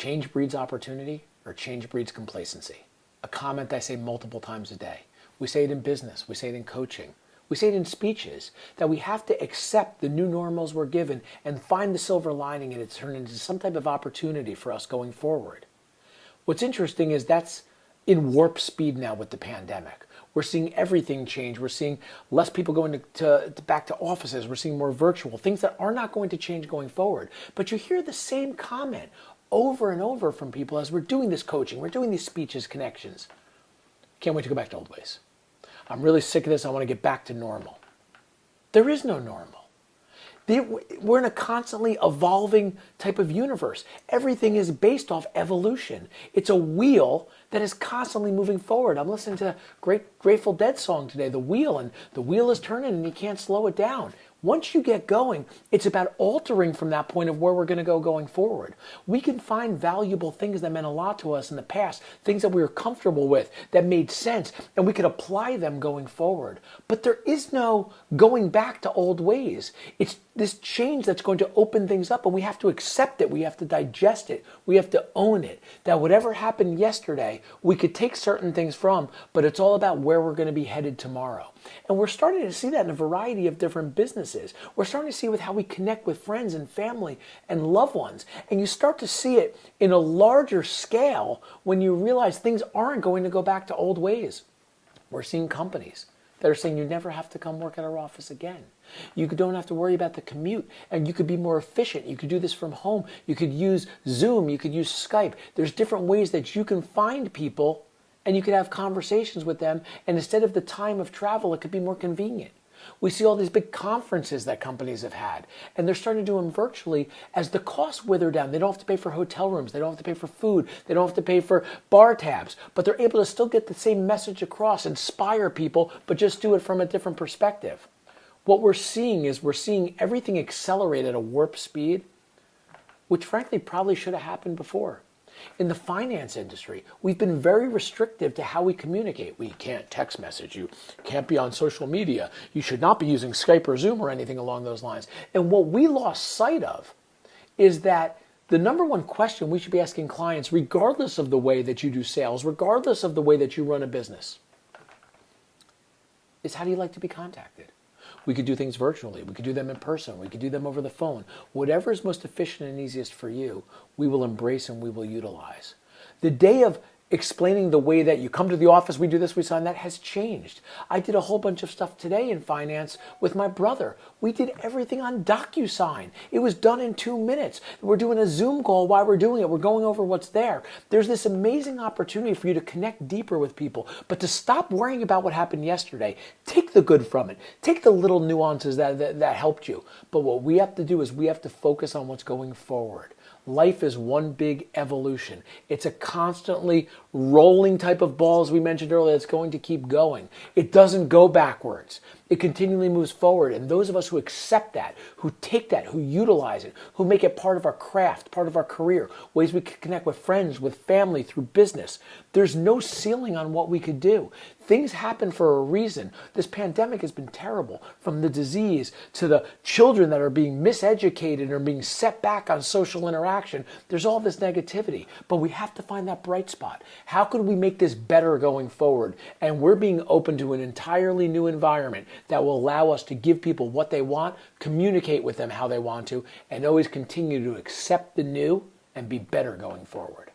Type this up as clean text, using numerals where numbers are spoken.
Change breeds opportunity or change breeds complacency. A comment I say multiple times a day. We say it in business, we say it in coaching, we say it in speeches, that we have to accept the new normals we're given and find the silver lining and it's turned into some type of opportunity for us going forward. What's interesting is that's in warp speed now with the pandemic. We're seeing everything change. We're seeing less people going back to offices. We're seeing more virtual, things that are not going to change going forward. But you hear the same comment over and over from people as we're doing this coaching, we're doing these speeches, connections. Can't wait to go back to old ways. I'm really sick of this. I want to get back to normal. There is no normal. We're in a constantly evolving type of universe. Everything is based off evolution. It's a wheel that is constantly moving forward. I'm listening to a great Grateful Dead song today, The Wheel, and the wheel is turning and you can't slow it down. Once you get going, it's about altering from that point of where we're going to go going forward. We can find valuable things that meant a lot to us in the past, things that we were comfortable with, that made sense, and we could apply them going forward. But there is no going back to old ways. It's this change that's going to open things up, and we have to accept it. We have to digest it. We have to own it. That whatever happened yesterday, we could take certain things from, but it's all about where we're going to be headed tomorrow. And we're starting to see that in a variety of different businesses. We're starting to see with how we connect with friends and family and loved ones. And you start to see it in a larger scale when you realize things aren't going to go back to old ways. We're seeing companies that are saying you never have to come work at our office again. You don't have to worry about the commute, and you could be more efficient. You could do this from home. You could use Zoom. You could use Skype. There's different ways that you can find people and you could have conversations with them, and instead of the time of travel, it could be more convenient. We see all these big conferences that companies have had, and they're starting to do them virtually as the costs wither down. They don't have to pay for hotel rooms. They don't have to pay for food. They don't have to pay for bar tabs, but they're able to still get the same message across, inspire people, but just do it from a different perspective. What we're seeing is we're seeing everything accelerate at a warp speed, which frankly probably should have happened before. In the finance industry, we've been very restrictive to how we communicate. We can't text message. You can't be on social media. You should not be using Skype or Zoom or anything along those lines. And what we lost sight of is that the number one question we should be asking clients, regardless of the way that you do sales, regardless of the way that you run a business, is how do you like to be contacted? We could do things virtually. We could do them in person. We could do them over the phone. Whatever is most efficient and easiest for you, we will embrace and we will utilize. The day of explaining the way that you come to the office, we do this, we sign that, has changed. I did a whole bunch of stuff today in finance with my brother. We did everything on DocuSign. It was done in 2 minutes. We're doing a Zoom call while we're doing it. We're going over what's there. There's this amazing opportunity for you to connect deeper with people, but to stop worrying about what happened yesterday. Take the good from it. Take the little nuances that helped you. But what we have to do is we have to focus on what's going forward. Life is one big evolution. It's a constantly rolling type of ball, as we mentioned earlier, that's going to keep going. It doesn't go backwards. It continually moves forward. And those of us who accept that, who take that, who utilize it, who make it part of our craft, part of our career, ways we can connect with friends, with family, through business, there's no ceiling on what we could do. Things happen for a reason. This pandemic has been terrible, from the disease to the children that are being miseducated or being set back on social interaction. There's all this negativity, but we have to find that bright spot. How could we make this better going forward? And we're being open to an entirely new environment that will allow us to give people what they want, communicate with them how they want to, and always continue to accept the new and be better going forward.